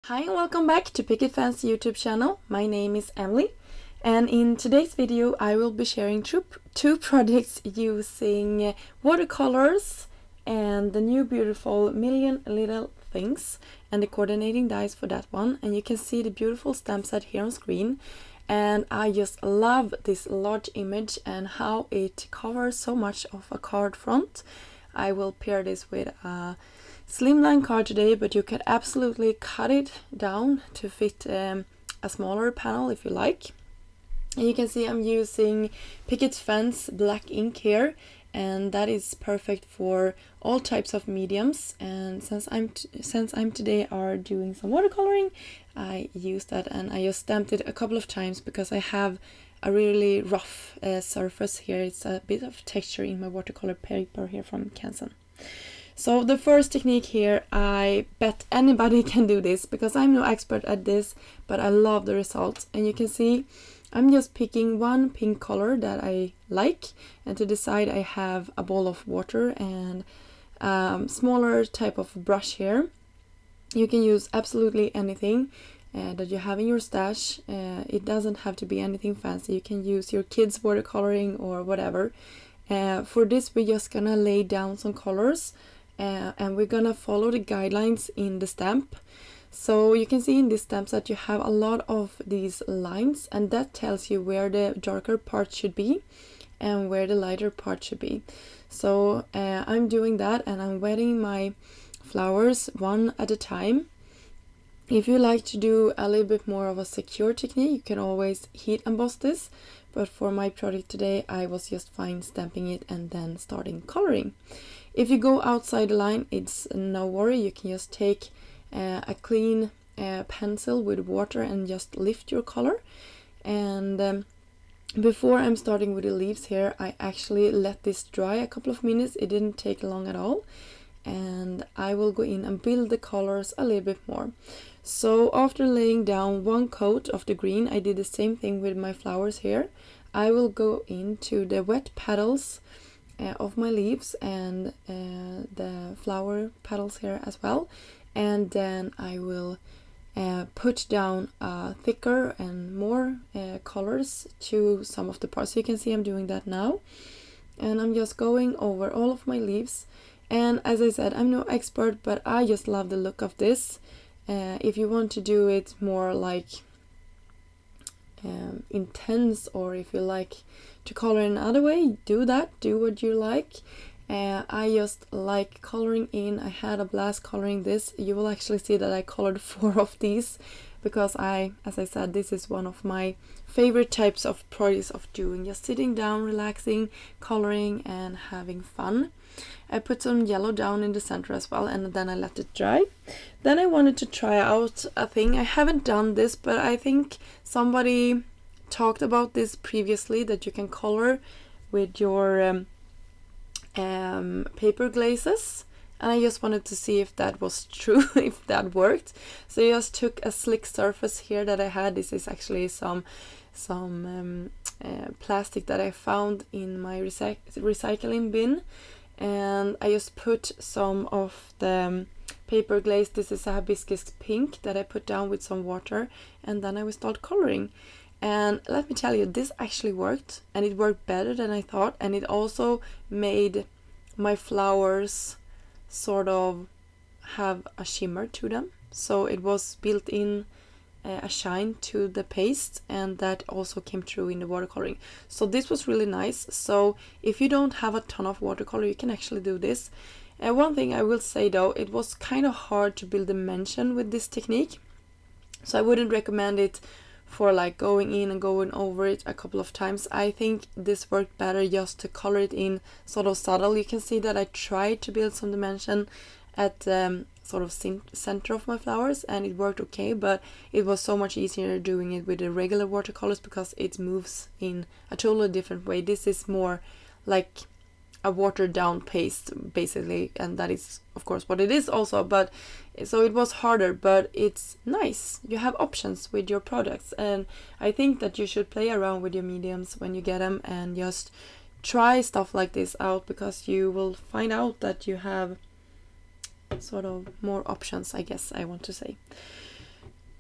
Hi and welcome back to Picket Fans YouTube channel. My name is Emily, and in today's video I will be sharing two projects using watercolors and the new beautiful Million Little Things and the coordinating dies for that one. And you can see the beautiful stamp set here on screen, and I just love this large image and how it covers so much of a card front. I will pair this with a slimline card today, but you can absolutely cut it down to fit a smaller panel if you like. And you can see I'm using Picket Fence black ink here, and that is perfect for all types of mediums. And since I'm today are doing some watercoloring, I use that, and I just stamped it a couple of times because I have a really rough surface here. It's a bit of texture in my watercolor paper here from Canson. So the first technique here, I bet anybody can do this because I'm no expert at this, but I love the results. And you can see I'm just picking one pink color that I like, and to the side I have a bowl of water and smaller type of brush here. You can use absolutely anything that you have in your stash. It doesn't have to be anything fancy. You can use your kids' watercoloring or whatever. For this we're just gonna lay down some colors. And we're gonna follow the guidelines in the stamp. So you can see in this stamp that you have a lot of these lines, and that tells you where the darker part should be and where the lighter part should be. So I'm doing that, and I'm wetting my flowers one at a time. If you like to do a little bit more of a secure technique, you can always heat emboss this, but for my project today I was just fine stamping it and then starting coloring. If you go outside the line, it's no worry. You can just take a clean pencil with water and just lift your color. And before I'm starting with the leaves here, I actually let this dry a couple of minutes. It didn't take long at all. And I will go in and build the colors a little bit more. So after laying down one coat of the green, I did the same thing with my flowers here. I will go into the wet petals of my leaves and the flower petals here as well, and then I will put down thicker and more colors to some of the parts. So you can see I'm doing that now, and I'm just going over all of my leaves. And as I said, I'm no expert, but I just love the look of this. If you want to do it more like intense, or if you like to color in another way, do that, do what you like. I just like coloring in. I had a blast coloring this. You will actually see that I colored 4 of these because as I said, this is one of my favorite types of projects of doing, just sitting down, relaxing, coloring and having fun. I put some yellow down in the center as well, and then I let it dry. Then I wanted to try out a thing. I haven't done this, but I think somebody talked about this previously, that you can color with your paper glazes, and I just wanted to see if that was true, if that worked. So I just took a slick surface here that I had. This is actually some plastic that I found in my recycling bin, and I just put some of the paper glaze. This is a hibiscus pink that I put down with some water, and then I will start coloring. And let me tell you, this actually worked, and it worked better than I thought, and it also made my flowers sort of have a shimmer to them. So it was built in a shine to the paste, and that also came through in the watercoloring. So this was really nice. So if you don't have a ton of watercolor, you can actually do this. One thing I will say though, it was kind of hard to build dimension with this technique, so I wouldn't recommend it for like going in and going over it a couple of times. I think this worked better just to color it in sort of subtle. You can see that I tried to build some dimension at sort of center of my flowers, and it worked okay, but it was so much easier doing it with the regular watercolors because it moves in a totally different way. This is more like a watered down paste basically, and that is of course what it is also, but so it was harder, but it's nice. You have options with your products, and I think that you should play around with your mediums when you get them and just try stuff like this out, because you will find out that you have sort of more options, I guess I want to say.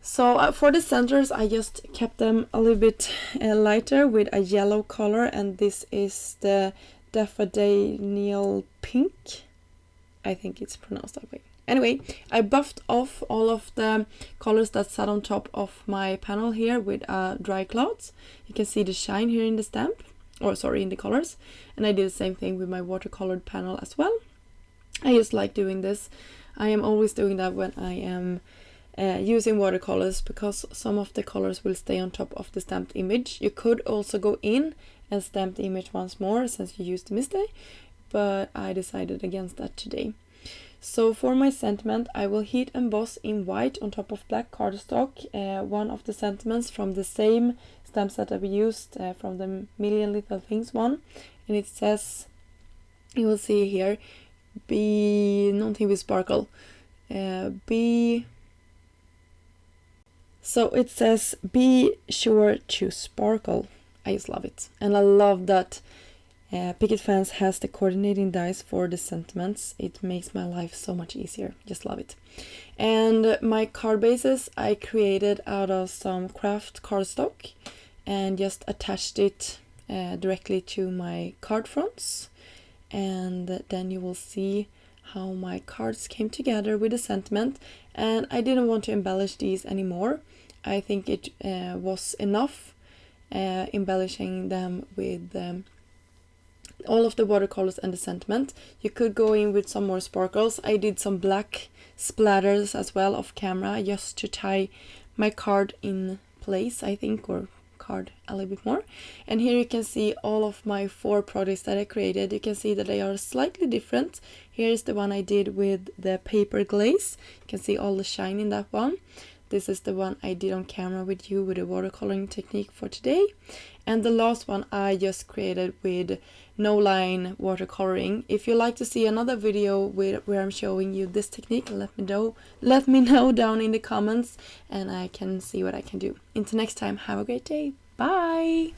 So for the centers, I just kept them a little bit lighter with a yellow color, and this is the Daffodil pink. I think it's pronounced that way. Anyway, I buffed off all of the colors that sat on top of my panel here with a dry cloth. You can see the shine here in the stamp, or sorry, in the colors. And I did the same thing with my watercolored panel as well. I just like doing this. I am always doing that when I am using watercolors, because some of the colors will stay on top of the stamped image. You could also go in and stamp the image once more since you used the mistake, but I decided against that today. So for my sentiment, I will heat emboss in white on top of black cardstock one of the sentiments from the same stamp set that we used from the Million Little Things one, and it says, you will see here, be någonting with sparkle, so it says, be sure to sparkle. I just love it. And I love that Picket fans has the coordinating dies for the sentiments. It makes my life so much easier. Just love it. And my card bases I created out of some craft cardstock and just attached it directly to my card fronts. And then you will see how my cards came together with the sentiment. And I didn't want to embellish these anymore. I think it was enough embellishing them with all of the watercolors and the sentiment. You could go in with some more sparkles. I did some black splatters as well off camera just to tie my card in place, I think, or card a little bit more. And here you can see all of my 4 projects that I created. You can see that they are slightly different. Here's the one I did with the paper glaze. You can see all the shine in that one. This is the one I did on camera with you with the watercoloring technique for today. And the last one I just created with no line watercoloring. If you like to see another video where I'm showing you this technique, let me know down in the comments and I can see what I can do. Until next time, have a great day. Bye!